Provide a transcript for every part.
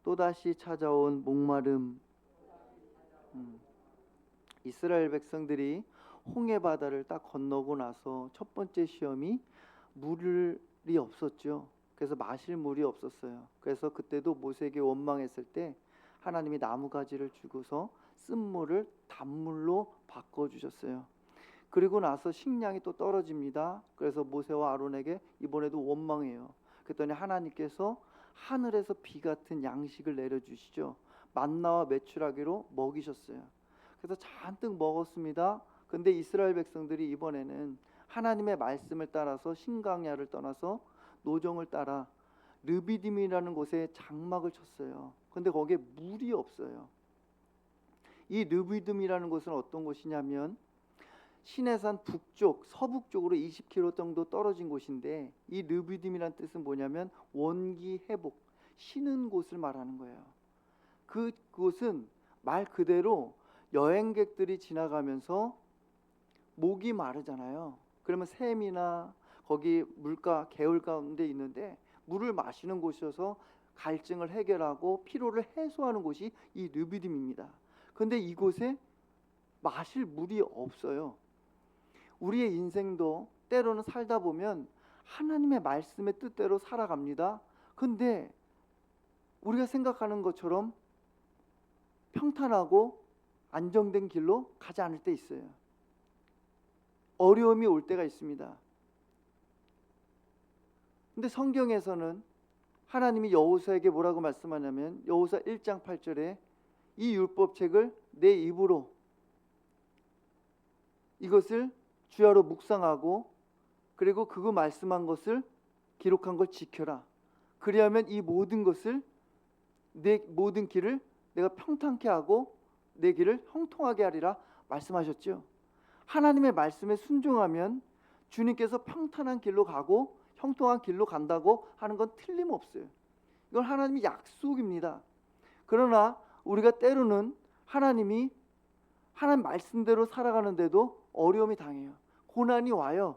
또다시 찾아온 목마름. 이스라엘 백성들이 홍해 바다를 딱 건너고 나서 첫 번째 시험이 물이 없었죠. 그래서 마실 물이 없었어요. 그래서 그때도 모세에게 원망했을 때 하나님이 나무가지를 주고서 쓴물을 단물로 바꿔주셨어요. 그리고 나서 식량이 또 떨어집니다. 그래서 모세와 아론에게 이번에도 원망해요. 그랬더니 하나님께서 하늘에서 비 같은 양식을 내려주시죠. 만나와 메추라기로 먹이셨어요. 그래서 잔뜩 먹었습니다. 근데 이스라엘 백성들이 이번에는 하나님의 말씀을 따라서 신광야를 떠나서 노정을 따라 르비딤이라는 곳에 장막을 쳤어요. 근데 거기에 물이 없어요. 이 르비딤이라는 곳은 어떤 곳이냐면 시내산 북쪽, 서북쪽으로 20km 정도 떨어진 곳인데, 이 르비딤이란 뜻은 뭐냐면 원기 회복, 쉬는 곳을 말하는 거예요. 그곳은 말 그대로 여행객들이 지나가면서 목이 마르잖아요. 그러면 샘이나 거기 물가, 개울 가운데 있는데 물을 마시는 곳이어서 갈증을 해결하고 피로를 해소하는 곳이 이 르비딤입니다. 근데 이곳에 마실 물이 없어요. 우리의 인생도 때로는 살다 보면 하나님의 말씀의 뜻대로 살아갑니다. 근데 우리가 생각하는 것처럼 평탄하고 안정된 길로 가지 않을 때 있어요. 어려움이 올 때가 있습니다. 근데 성경에서는 하나님이 여호수아에게 뭐라고 말씀하냐면 여호수아 1장 8절에 이 율법책을 내 입으로 이것을 주야로 묵상하고 그리고 그거 말씀한 것을 기록한 걸 지켜라. 그리하면 이 모든 것을 내 모든 길을 내가 평탄케 하고 내 길을 형통하게 하리라 말씀하셨죠. 하나님의 말씀에 순종하면 주님께서 평탄한 길로 가고 형통한 길로 간다고 하는 건 틀림없어요. 이건 하나님의 약속입니다. 그러나 우리가 때로는 하나님 말씀대로 살아가는데도 어려움이 당해요. 고난이 와요.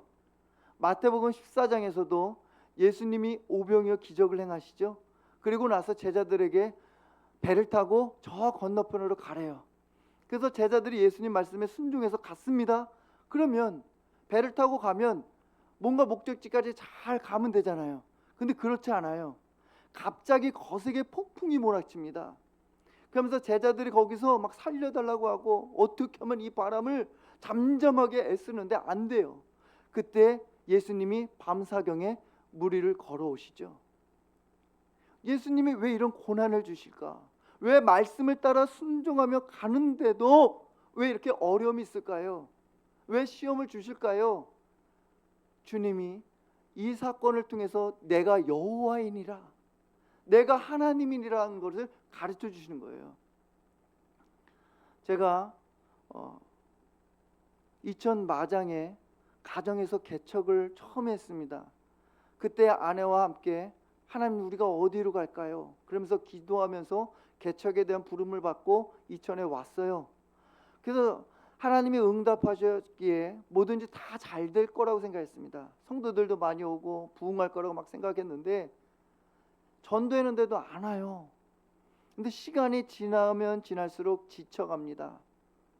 마태복음 14장에서도 예수님이 오병이어 기적을 행하시죠. 그리고 나서 제자들에게 배를 타고 저 건너편으로 가래요. 그래서 제자들이 예수님 말씀에 순종해서 갔습니다. 그러면 배를 타고 가면 뭔가 목적지까지 잘 가면 되잖아요. 근데 그렇지 않아요. 갑자기 거세게 폭풍이 몰아칩니다. 그러면서 제자들이 거기서 막 살려달라고 하고 어떻게 하면 이 바람을 잠잠하게 애쓰는데 안 돼요. 그때 예수님이 밤사경에 무리를 걸어오시죠. 예수님이 왜 이런 고난을 주실까? 왜 말씀을 따라 순종하며 가는데도 왜 이렇게 어려움이 있을까요? 왜 시험을 주실까요? 주님이 이 사건을 통해서 내가 여호와이니라, 내가 하나님이라는 것을 가르쳐 주시는 거예요. 제가 2000마장에 가정에서 개척을 처음 했습니다. 그때 아내와 함께 하나님 우리가 어디로 갈까요? 그러면서 기도하면서 개척에 대한 부름을 받고 이천에 왔어요. 그래서 하나님이 응답하셨기에 뭐든지 다 잘 될 거라고 생각했습니다. 성도들도 많이 오고 부흥할 거라고 막 생각했는데 전도했는데도 안 와요. 근데 시간이 지나면 지날수록 지쳐갑니다.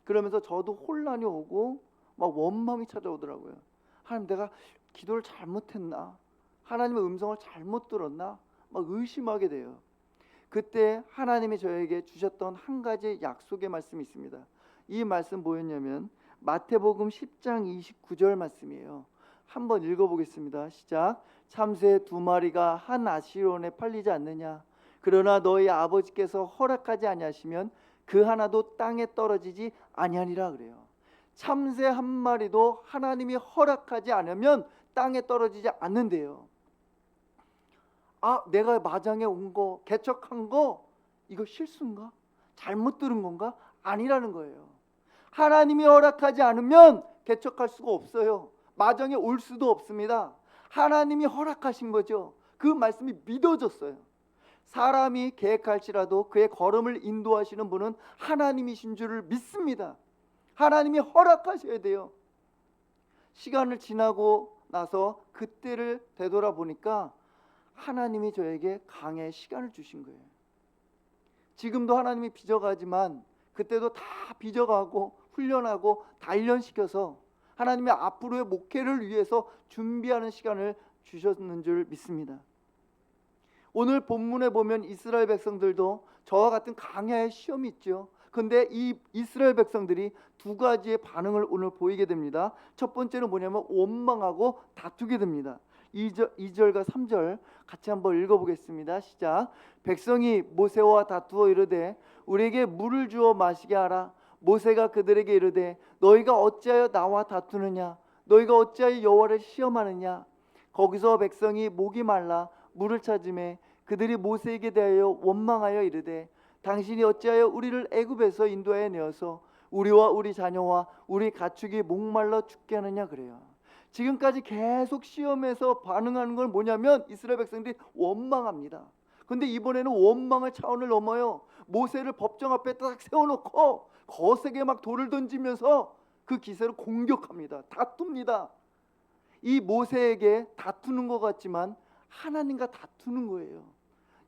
그러면서 저도 혼란이 오고 막 원망이 찾아오더라고요. 하나님 내가 기도를 잘못했나? 하나님의 음성을 잘못 들었나? 막 의심하게 돼요. 그때 하나님이 저에게 주셨던 한 가지 약속의 말씀이 있습니다. 이 말씀 뭐였냐면 마태복음 10장 29절 말씀이에요. 한번 읽어보겠습니다. 시작. 참새 2마리가 한 아시론에 팔리지 않느냐? 그러나 너희 아버지께서 허락하지 아니하시면 그 하나도 땅에 떨어지지 아니하니라 그래요. 참새 한 마리도 하나님이 허락하지 않으면 땅에 떨어지지 않는데요. 아, 내가 마장에 온 거, 개척한 거 이거 실수인가? 잘못 들은 건가? 아니라는 거예요. 하나님이 허락하지 않으면 개척할 수가 없어요. 마장에 올 수도 없습니다. 하나님이 허락하신 거죠. 그 말씀이 믿어졌어요. 사람이 계획할지라도 그의 걸음을 인도하시는 분은 하나님이신 줄을 믿습니다. 하나님이 허락하셔야 돼요. 시간을 지나고 나서 그때를 되돌아보니까 하나님이 저에게 강의 시간을 주신 거예요. 지금도 하나님이 빚어가지만 그때도 다 빚어가고 훈련하고 단련시켜서 하나님의 앞으로의 목회를 위해서 준비하는 시간을 주셨는 줄 믿습니다. 오늘 본문에 보면 이스라엘 백성들도 저와 같은 강야의 시험이 있죠. 그런데 이 이스라엘 백성들이 두 가지의 반응을 오늘 보이게 됩니다. 첫 번째는 뭐냐면 원망하고 다투게 됩니다. 2절과 3절 같이 한번 읽어보겠습니다. 시작. 백성이 모세와 다투어 이르되 우리에게 물을 주어 마시게 하라. 모세가 그들에게 이르되 너희가 어찌하여 나와 다투느냐? 너희가 어찌하여 여호와를 시험하느냐? 거기서 백성이 목이 말라 물을 찾으매 그들이 모세에게 대하여 원망하여 이르되 당신이 어찌하여 우리를 애굽에서 인도하여 내어서 우리와 우리 자녀와 우리 가축이 목말라 죽게 하느냐 그래요. 지금까지 계속 시험에서 반응하는 건 뭐냐면 이스라엘 백성들이 원망합니다. 그런데 이번에는 원망의 차원을 넘어요. 모세를 법정 앞에 딱 세워놓고 거세게 막 돌을 던지면서 그 기세를 공격합니다. 다툽니다. 이 모세에게 다투는 것 같지만 하나님과 다투는 거예요.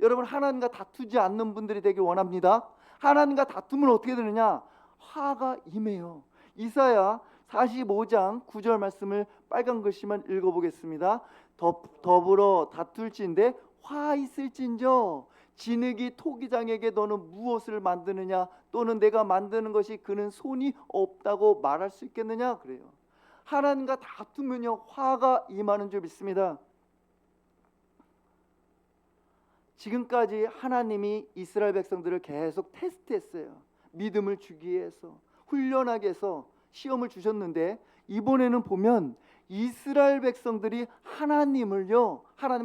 여러분, 하나님과 다투지 않는 분들이 되길 원합니다. 하나님과 다투면 어떻게 되느냐? 화가 임해요. 이사야 45장 9절 말씀을 빨간 글씨만 읽어보겠습니다. 더불어 다툴진대 화 있을진저 진흙이 토기장에게 너는 무엇을 만드느냐? 또는 내가 만드는 것이 그는 손이 없다고 말할 수 있겠느냐? 그래요. 하나님과 다투면요 화가 임하는 줄 믿습니다. 지금까지 하나님이 이스라엘 백성들을 계속 테스트했어요. 믿음을 주기 위해서, 훈련하기 위해서 시험을 주셨는데 이번에는 보면 이스라엘 백성들이 하나님을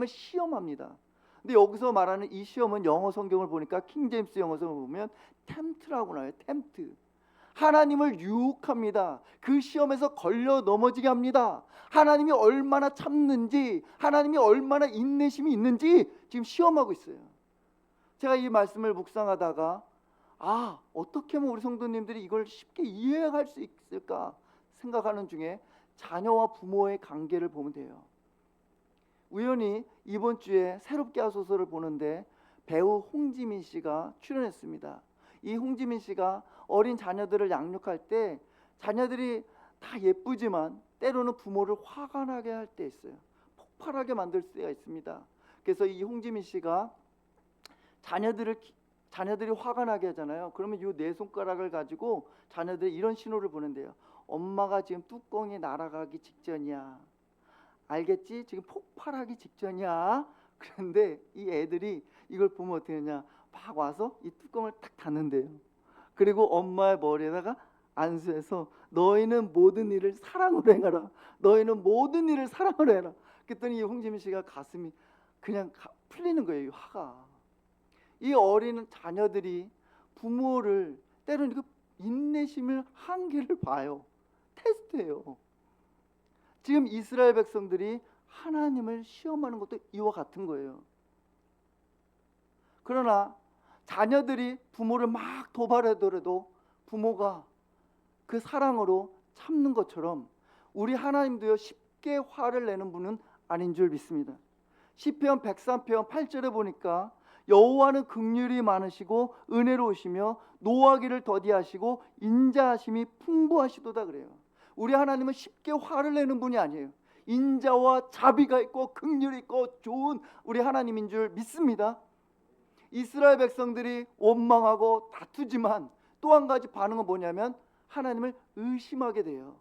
시험합니다. 근데 여기서 말하는 이 시험은 영어 성경을 보니까 킹제임스 영어 성경을 보면 템트라고 나와요. 템트. 하나님을 유혹합니다. 그 시험에서 걸려 넘어지게 합니다. 하나님이 얼마나 참는지, 하나님이 얼마나 인내심이 있는지 지금 시험하고 있어요. 제가 이 말씀을 묵상하다가 어떻게 하면 우리 성도님들이 이걸 쉽게 이해할 수 있을까 생각하는 중에 자녀와 부모의 관계를 보면 돼요. 우연히 이번 주에 새롭게 하소서를 보는데 배우 홍지민 씨가 출연했습니다. 이 홍지민 씨가 어린 자녀들을 양육할 때 자녀들이 다 예쁘지만 때로는 부모를 화가 나게 할 때 있어요. 폭발하게 만들 때가 있습니다. 그래서 이 홍지민 씨가 자녀들이 화가 나게 하잖아요. 그러면 이 네 손가락을 가지고 자녀들이 이런 신호를 보낸대요. 엄마가 지금 뚜껑이 날아가기 직전이야. 알겠지? 지금 폭발하기 직전이야. 그런데 이 애들이 이걸 보면 어떻게 하냐? 막 와서 이 뚜껑을 탁 닫는데요. 그리고 엄마의 머리에다가 안수해서 너희는 모든 일을 사랑으로 행하라. 너희는 모든 일을 사랑으로 해라. 그랬더니 이 홍지민 씨가 가슴이 그냥 풀리는 거예요. 이 화가. 이 어린 자녀들이 부모를 때로는 그 인내심을 한계를 봐요. 테스트예요. 지금 이스라엘 백성들이 하나님을 시험하는 것도 이와 같은 거예요. 그러나 자녀들이 부모를 막 도발하더라도 부모가 그 사랑으로 참는 것처럼 우리 하나님도요 쉽게 화를 내는 분은 아닌 줄 믿습니다. 시편 103편 8절에 보니까 여호와는 긍휼이 많으시고 은혜로우시며 노하기를 더디하시고 인자하심이 풍부하시도다 그래요. 우리 하나님은 쉽게 화를 내는 분이 아니에요. 인자와 자비가 있고 긍휼이 있고 좋은 우리 하나님인 줄 믿습니다. 이스라엘 백성들이 원망하고 다투지만 또 한 가지 반응은 뭐냐면 하나님을 의심하게 돼요.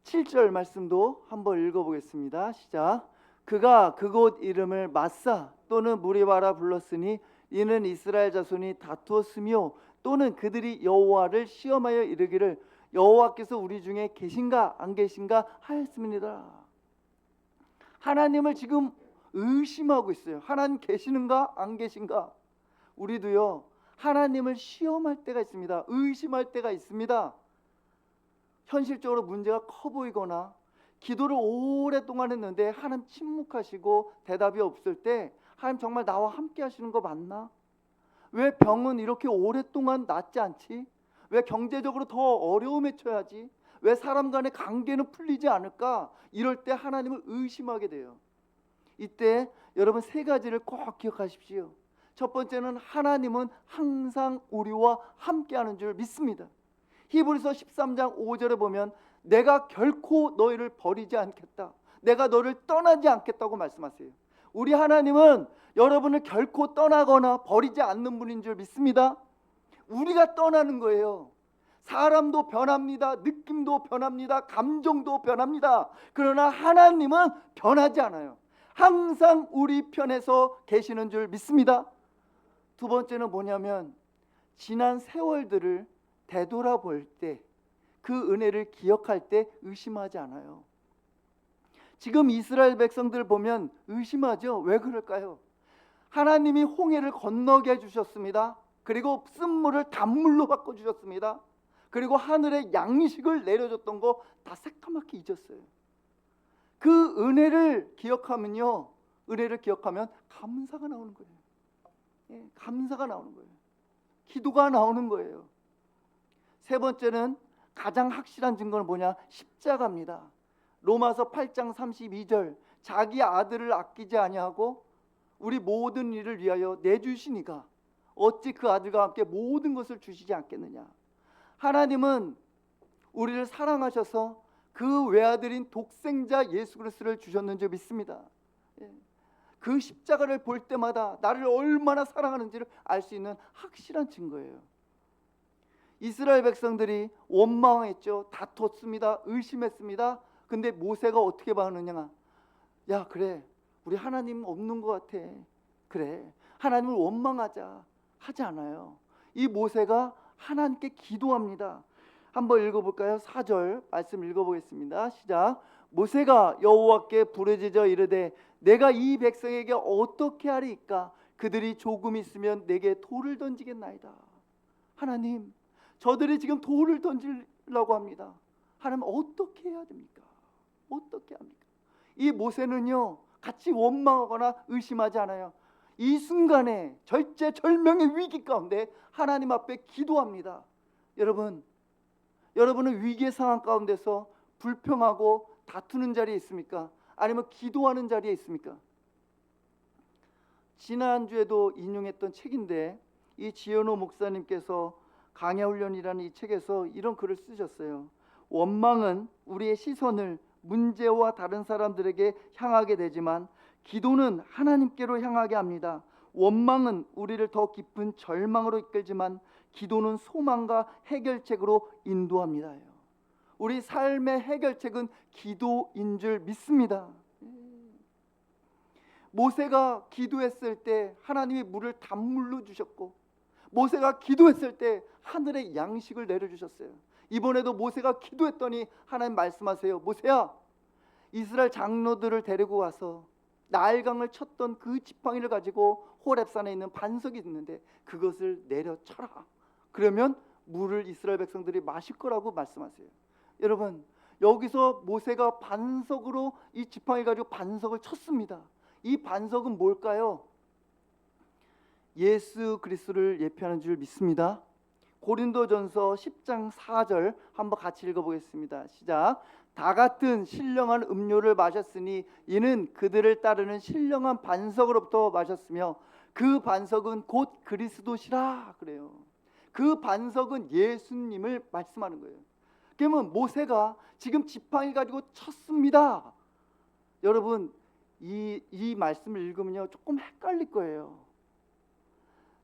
7절 말씀도 한번 읽어보겠습니다. 시작. 그가 그곳 이름을 마사 또는 무리바라 불렀으니 이는 이스라엘 자손이 다투었으며 또는 그들이 여호와를 시험하여 이르기를 여호와께서 우리 중에 계신가 안 계신가 하였습니다. 하나님을 지금 의심하고 있어요. 하나님 계시는가 안 계신가. 우리도요 하나님을 시험할 때가 있습니다. 의심할 때가 있습니다. 현실적으로 문제가 커 보이거나 기도를 오랫동안 했는데 하나님 침묵하시고 대답이 없을 때 하나님 정말 나와 함께 하시는 거 맞나? 왜 병은 이렇게 오랫동안 낫지 않지? 왜 경제적으로 더 어려움에 처하지? 왜 사람 간의 관계는 풀리지 않을까? 이럴 때 하나님을 의심하게 돼요. 이때 여러분 세 가지를 꼭 기억하십시오. 첫 번째는 하나님은 항상 우리와 함께하는 줄 믿습니다. 히브리서 13장 5절에 보면 내가 결코 너희를 버리지 않겠다, 내가 너를 떠나지 않겠다고 말씀하세요. 우리 하나님은 여러분을 결코 떠나거나 버리지 않는 분인 줄 믿습니다. 우리가 떠나는 거예요. 사람도 변합니다. 느낌도 변합니다. 감정도 변합니다. 그러나 하나님은 변하지 않아요. 항상 우리 편에서 계시는 줄 믿습니다. 두 번째는 뭐냐면 지난 세월들을 되돌아볼 때 그 은혜를 기억할 때 의심하지 않아요. 지금 이스라엘 백성들 보면 의심하죠. 왜 그럴까요? 하나님이 홍해를 건너게 해주셨습니다. 그리고 쓴물을 단물로 바꿔주셨습니다. 그리고 하늘에 양식을 내려줬던 거 다 새까맣게 잊었어요. 그 은혜를 기억하면요, 은혜를 기억하면 감사가 나오는 거예요. 예, 감사가 나오는 거예요. 기도가 나오는 거예요. 세 번째는 가장 확실한 증거는 뭐냐? 십자가입니다. 로마서 8장 32절 자기 아들을 아끼지 아니하고 우리 모든 일을 위하여 내주시니가 어찌 그 아들과 함께 모든 것을 주시지 않겠느냐. 하나님은 우리를 사랑하셔서 그 외아들인 독생자 예수 그리스도를 주셨는 줄 믿습니다. 그 십자가를 볼 때마다 나를 얼마나 사랑하는지를 알 수 있는 확실한 증거예요. 이스라엘 백성들이 원망했죠. 다퉜습니다. 의심했습니다. 근데 모세가 어떻게 반응하냐? 야, 그래, 우리 하나님 없는 것 같아. 그래, 하나님을 원망하자. 하지 않아요. 이 모세가 하나님께 기도합니다. 한번 읽어볼까요? 4절 말씀 읽어보겠습니다. 시작. 모세가 여호와께 부르짖어 이르되 내가 이 백성에게 어떻게 하리이까? 그들이 조금 있으면 내게 돌을 던지겠나이다. 하나님, 저들이 지금 돌을 던지려고 합니다. 하나님, 어떻게 해야 됩니까? 어떻게 합니까? 이 모세는요, 같이 원망하거나 의심하지 않아요. 이 순간에 절제절명의 위기 가운데 하나님 앞에 기도합니다. 여러분은 위기의 상황 가운데서 불평하고 다투는 자리에 있습니까? 아니면 기도하는 자리에 있습니까? 지난주에도 인용했던 책인데 이 지현호 목사님께서 강야훈련이라는 이 책에서 이런 글을 쓰셨어요. 원망은 우리의 시선을 문제와 다른 사람들에게 향하게 되지만 기도는 하나님께로 향하게 합니다. 원망은 우리를 더 깊은 절망으로 이끌지만 기도는 소망과 해결책으로 인도합니다. 우리 삶의 해결책은 기도인 줄 믿습니다. 모세가 기도했을 때 하나님이 물을 단물로 주셨고, 모세가 기도했을 때 하늘의 양식을 내려주셨어요. 이번에도 모세가 기도했더니 하나님 말씀하세요. 모세야, 이스라엘 장로들을 데리고 와서 나일강을 쳤던 그 지팡이를 가지고 호렙산에 있는 반석이 있는데 그것을 내려쳐라. 그러면 물을 이스라엘 백성들이 마실 거라고 말씀하세요. 여러분, 여기서 모세가 반석으로 이 지팡이 가지고 반석을 쳤습니다. 이 반석은 뭘까요? 예수 그리스도를 예표하는 줄 믿습니다. 고린도전서 10장 4절 한번 같이 읽어보겠습니다. 시작. 다 같은 신령한 음료를 마셨으니 이는 그들을 따르는 신령한 반석으로부터 마셨으며 그 반석은 곧 그리스도시라. 그래요. 그 반석은 예수님을 말씀하는 거예요. 그러면 모세가 지금 지팡이 가지고 쳤습니다. 여러분, 이 말씀을 읽으면요 조금 헷갈릴 거예요.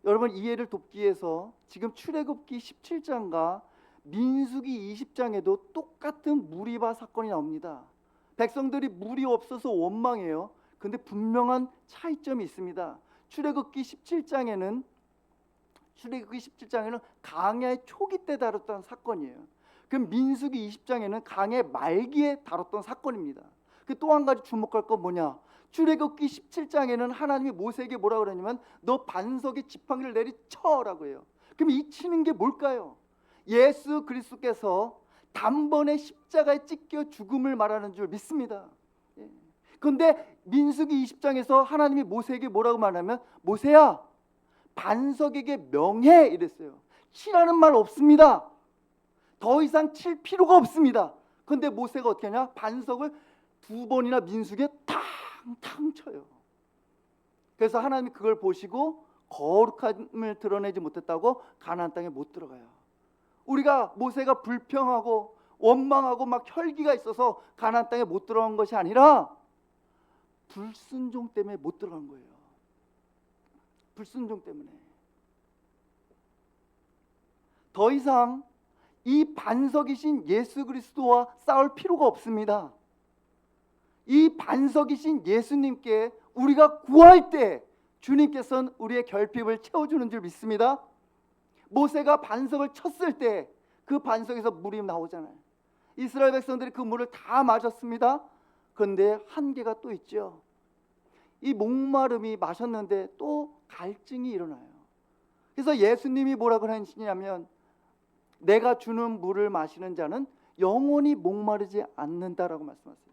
여러분, 이해를 돕기 위해서 지금 출애굽기 17장과 민수기 20장에도 똑같은 무리바 사건이 나옵니다. 백성들이 물이 없어서 원망해요. 근데 분명한 차이점이 있습니다. 출애굽기 17장에는 강야의 초기 때 다뤘던 사건이에요. 그럼 민수기 20장에는 강야의 말기에 다뤘던 사건입니다. 또 한 가지 주목할 건 뭐냐? 출애굽기 17장에는 하나님이 모세에게 뭐라 그러냐면 너 반석에 지팡이를 내리쳐라고 해요. 그럼 이 치는 게 뭘까요? 예수 그리스도께서 단번에 십자가에 찢겨 죽음을 말하는 줄 믿습니다. 그런데 민수기 20장에서 하나님이 모세에게 뭐라고 말하면 모세야, 반석에게 명해 이랬어요. 치라는 말 없습니다. 더 이상 칠 필요가 없습니다. 그런데 모세가 어떻게 하냐? 반석을 2번이나 민수기에 탕탕 쳐요. 그래서 하나님이 그걸 보시고 거룩함을 드러내지 못했다고 가나안 땅에 못 들어가요. 우리가 모세가 불평하고 원망하고 막 혈기가 있어서 가나안 땅에 못 들어간 것이 아니라 불순종 때문에 못 들어간 거예요. 불순종 때문에. 더 이상 이 반석이신 예수 그리스도와 싸울 필요가 없습니다. 이 반석이신 예수님께 우리가 구할 때 주님께서는 우리의 결핍을 채워주는 줄 믿습니다. 모세가 반석을 쳤을 때 그 반석에서 물이 나오잖아요. 이스라엘 백성들이 그 물을 다 마셨습니다. 그런데 한계가 또 있죠. 이 목마름이 마셨는데 또 갈증이 일어나요. 그래서 예수님이 뭐라고 하시냐면 내가 주는 물을 마시는 자는 영원히 목마르지 않는다라고 말씀하세요.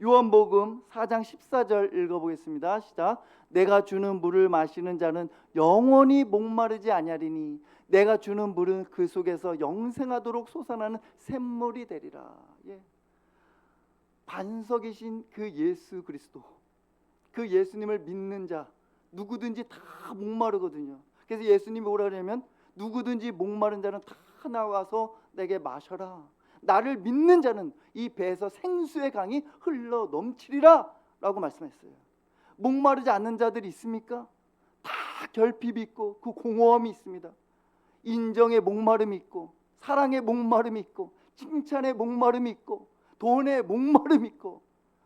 요한복음 4장 14절 읽어보겠습니다. 시작. 내가 주는 물을 마시는 자는 영원히 목마르지 아니하리니 내가 주는 물은 그 속에서 영생하도록 솟아나는 샘물이 되리라. 예. 반석이신 그 예수 그리스도, 그 예수님을 믿는 자 누구든지 다 목마르거든요. 그래서 예수님이 뭐라 그러냐면 누구든지 목마른 자는 다 나와서 내게 마셔라. 나를 믿는 자는 이 배에서 생수의 강이 흘러 넘치리라 라고 말씀했어요. 목마르지 않는 자들이 있습니까? 다 결핍이 있고 그 공허함이 있습니다. 인정의 목마름이 있고 사랑의 목마름이 있고 칭찬의 목마름이 있고 돈의 목마름이 있고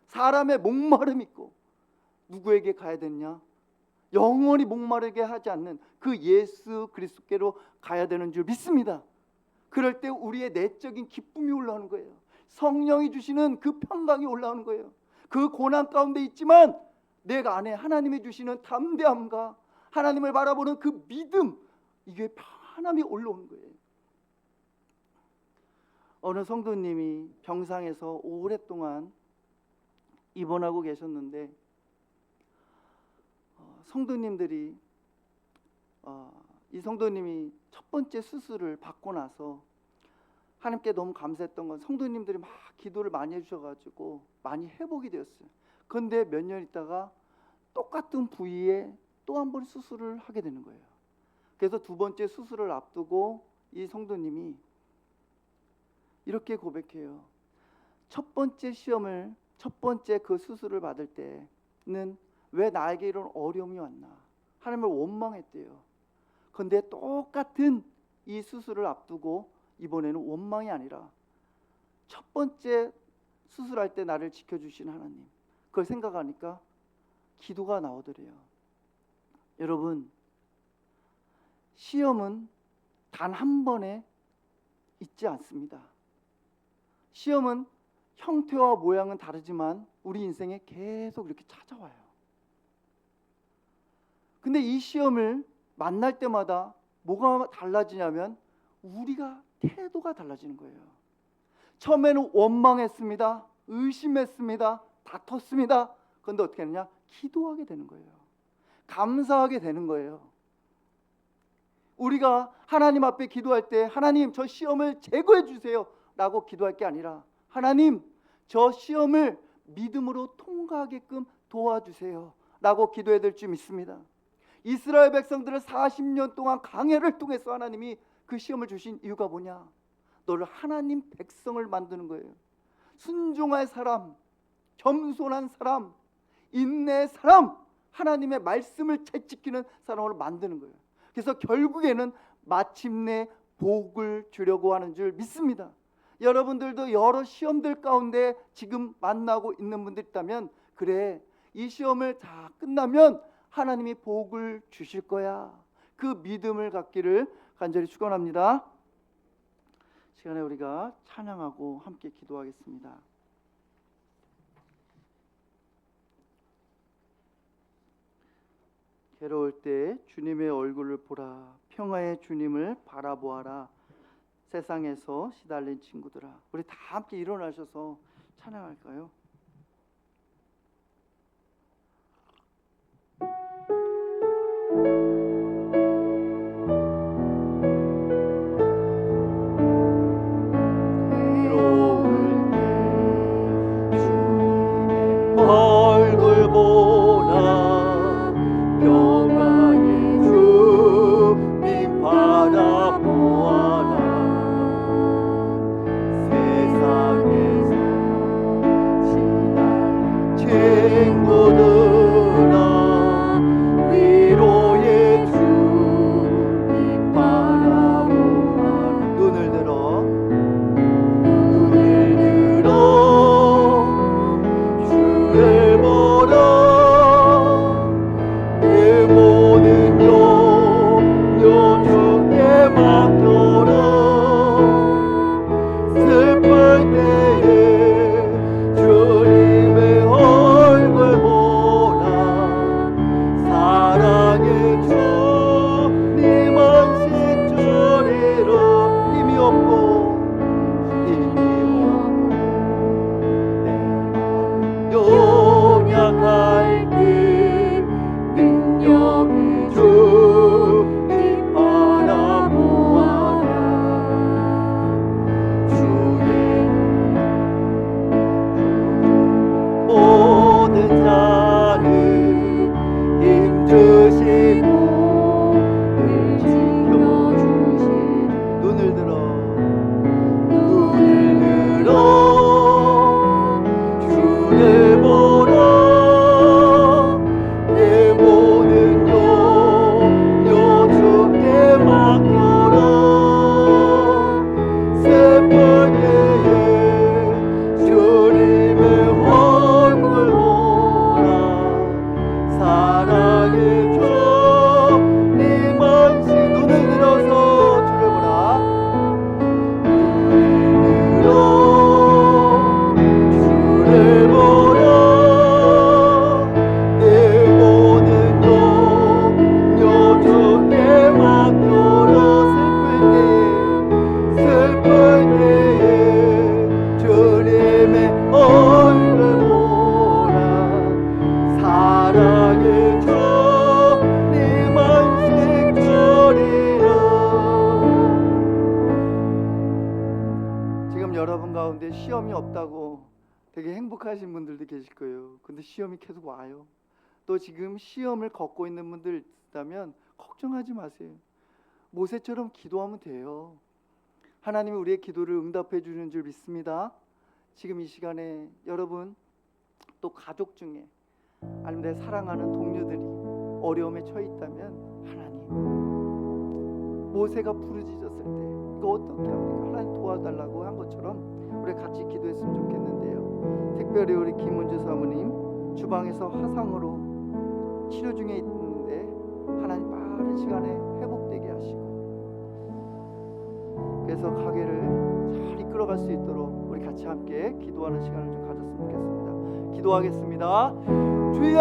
사람의 목마름이 있고 누구에게 가야 되냐? 영원히 목마르게 하지 않는 그 예수 그리스도께로 가야 되는 줄 믿습니다. 그럴 때 우리의 내적인 기쁨이 올라오는 거예요. 성령이 주시는 그 평강이 올라오는 거예요. 그 고난 가운데 있지만 내가 안에 하나님이 주시는 담대함과 하나님을 바라보는 그 믿음, 이게 편함이 올라오는 거예요. 어느 성도님이 병상에서 오랫동안 입원하고 계셨는데 성도님들이 이 성도님이 첫 번째 수술을 받고 나서 하나님께 너무 감사했던 건 성도님들이 막 기도를 많이 해주셔가지고 많이 회복이 되었어요. 그런데 몇 년 있다가 똑같은 부위에 또 한 번 수술을 하게 되는 거예요. 그래서 두 번째 수술을 앞두고 이 성도님이 이렇게 고백해요. 첫 번째 그 수술을 받을 때는 왜 나에게 이런 어려움이 왔나 하나님을 원망했대요. 그런데 똑같은 이 수술을 앞두고 이번에는 원망이 아니라 첫 번째 수술할 때 나를 지켜주신 하나님, 그걸 생각하니까 기도가 나오더래요. 여러분, 시험은 단 한 번에 있지 않습니다. 시험은 형태와 모양은 다르지만 우리 인생에 계속 이렇게 찾아와요. 근데 이 시험을 만날 때마다 뭐가 달라지냐면 우리가 태도가 달라지는 거예요. 처음에는 원망했습니다. 의심했습니다. 다퉜습니다. 그런데 어떻게 하느냐? 기도하게 되는 거예요. 감사하게 되는 거예요. 우리가 하나님 앞에 기도할 때 하나님 저 시험을 제거해 주세요 라고 기도할 게 아니라 하나님 저 시험을 믿음으로 통과하게끔 도와주세요 라고 기도해야 될 줄 믿습니다. 이스라엘 백성들을 40년 동안 강해를 통해서 하나님이 그 시험을 주신 이유가 뭐냐? 너를 하나님 백성을 만드는 거예요. 순종할 사람, 겸손한 사람, 인내의 사람, 하나님의 말씀을 잘 지키는 사람으로 만드는 거예요. 그래서 결국에는 마침내 복을 주려고 하는 줄 믿습니다. 여러분들도 여러 시험들 가운데 지금 만나고 있는 분들 있다면 그래, 이 시험을 다 끝나면 하나님이 복을 주실 거야. 그 믿음을 갖기를 간절히 축원합니다. 시간에 우리가 찬양하고 함께 기도하겠습니다. 괴로울 때 주님의 얼굴을 보라. 평화의 주님을 바라보아라. 세상에서 시달린 친구들아. 우리 다 함께 일어나셔서 찬양할까요? 얼굴 보라 평화의 시험이 없다고 되게 행복하신 분들도 계실 거예요. 근데 시험이 계속 와요. 또 지금 시험을 겪고 있는 분들 있다면 걱정하지 마세요. 모세처럼 기도하면 돼요. 하나님이 우리의 기도를 응답해 주는 줄 믿습니다. 지금 이 시간에 여러분 또 가족 중에 아니면 내 사랑하는 동료들이 어려움에 처해 있다면 하나님, 모세가 부르짖었을 때 이거 어떻게 합니까? 하나님 도와달라고 한 것처럼 우리 같이 기도했으면 좋겠는데요. 특별히 우리 김은주 사모님 주방에서 화상으로 치료 중에 있는데 하나님 빠른 시간에 회복되게 하시고, 그래서 가게를 잘 이끌어갈 수 있도록 우리 같이 함께 기도하는 시간을 좀 가졌으면 좋겠습니다. 기도하겠습니다. 주여!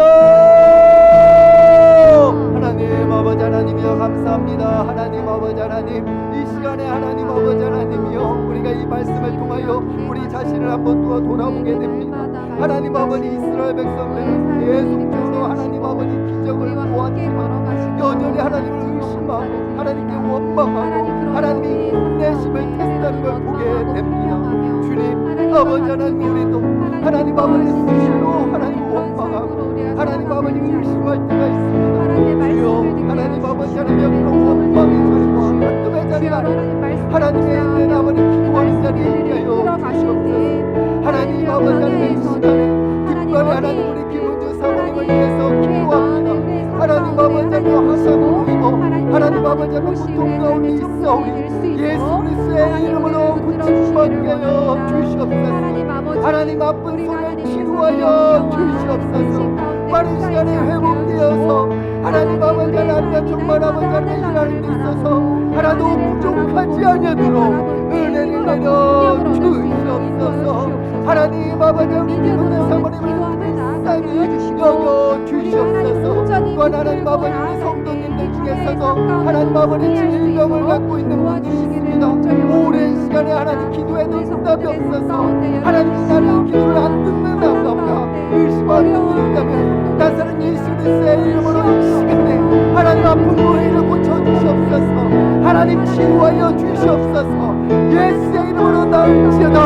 하나님 아버지 하나님이여 감사합니다. 하나님 아버지 하나님, 이 시간에 하나님 아버지 하나님이여 우리가 이 말씀을 통하여 우리 자신을 한번 돌아보게 됩니다. 하나님 아버지, 이스라엘 백성들은 계속적으로 하나님 아버지 기적을 보았지만 여전히 하나님을 의심하고 하나님께 원망하고 하나님이 인내심을 테스트하는 걸 보게 됩니다. 주님 아버지 하나님, 우리도 하나님 아버지 스스로 하나님 원망하고 하나님 아버지 의심할 때가 있습니다. 주여 하나님 아버지 하나님, 그런 원망의 자리와 한tum의 자리가 하나님의 있는 아버지 기도하는 자리에 있게 하여 주시옵소서. 하나님 아버지 하나님, 이 시간에 특별히 하나님 우리 김은주 사모님을 위해서 기도합니다. 하나님 아버지 하나님, 화상으로 입어 하나님 아버지 하나님 고통 가운데 있사오니 예수 그리스도의 이름으로 고침받게 하여 주시옵소서. 하나님 아픈 손을 치유하여 주시옵소서. 빠른 시간에 회복되어서 하나님 아버지 하나님, 정말 아버지 하나님 일하는 데 있어서 하나도 부족하지 않도록 은혜를 내려 주시옵소서. 하나님 아버지 우리 김은주 사모님을 불쌍히 여겨 주시옵소서. 또한 하나님 아버지 우리 성도님들 중에서도 하나님 아버지 질병을 갖고 있는 분들이 있습니다. 오랜 시간에 하나님 기도에도 응답이 없어서 하나님 나는 기도를 안 듣는 아버지가 의심하는 분이 있다면 나사는 예수 그리스도의 이름으로 이 시간에 하나님 아픈 모해를 고쳐주시옵소서. 하나님 치유하여 주시옵소서. 예수의 이름으로 나을지어다.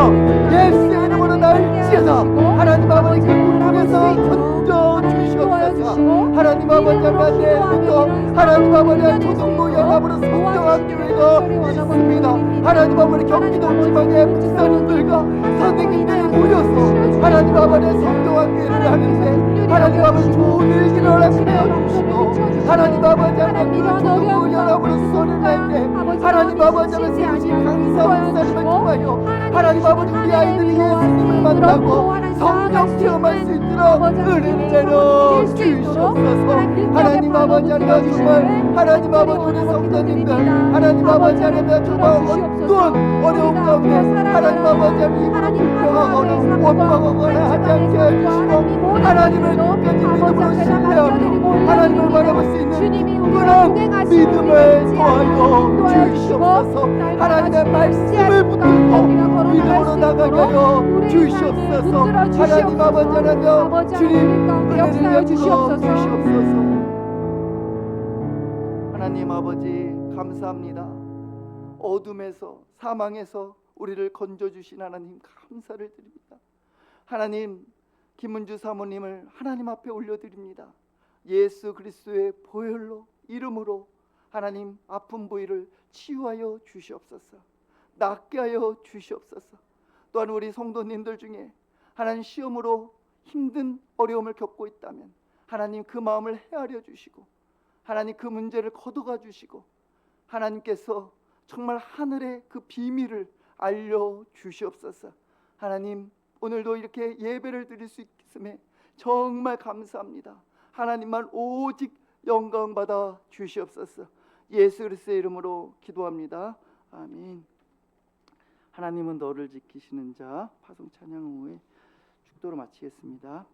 예수의 이름으로 나을지어다. 하나님 아버지 그 고통에서 건져 주시옵소서. 하나님 아버지 하나님부터 하나님 아버지 초등부 연합으로 성경학교회가 있습니다. 하나님 아버지 경기도 지방의 목사님들과 선생님들이 모여서 하나님 아버지 성경학교회를 하는데 하나님 아버지 좋은 일기를 허락하여 주시고 하나님 아버지 하나님 초등부 연합으로 수련을 할 때 하나님 아버지 하나님 강사 목사님을 통하여 하나님 아버지 우리 아이들이 예수님을 만나고 성령 체험할 수 있도록 은혜를 내려 주시옵소서. 하나님 아버지 하나님, 정말 하나님 아버지 우리 성도님들 하나님 아버지 하나님, 정말 어떤 어려운 가운데 하나님 아버지 하나님 불평하거나 원망하거나 하지 않게 해주시고 하나님을 끝까지 믿음으로 신뢰하고 하나님을 바라볼 수 있는 그런 믿음을 더하여 주시옵소서. 하나님의 말씀을 붙들고 믿음으로 나가게 하여 주시옵소서. 하나님 아버지 하나님, 주님 은혜를 주시옵소서. 하나님 아버지 감사합니다. 어둠에서 사망에서 우리를 건져주신 하나님 감사를 드립니다. 하나님, 김은주 사모님을 하나님 앞에 올려드립니다. 예수 그리스도의 보혈로 이름으로 하나님 아픈 부위를 치유하여 주시옵소서. 낫게 하여 주시옵소서. 또한 우리 성도님들 중에 하나님 시험으로 힘든 어려움을 겪고 있다면 하나님 그 마음을 헤아려 주시고 하나님 그 문제를 거두가 주시고 하나님께서 정말 하늘의 그 비밀을 알려 주시옵소서. 하나님, 오늘도 이렇게 예배를 드릴 수 있음에 정말 감사합니다. 하나님만 오직 영광 받아 주시옵소서. 예수 그리스도의 이름으로 기도합니다. 아멘. 하나님은 너를 지키시는 자, 파송 찬양 후에 축도로 마치겠습니다.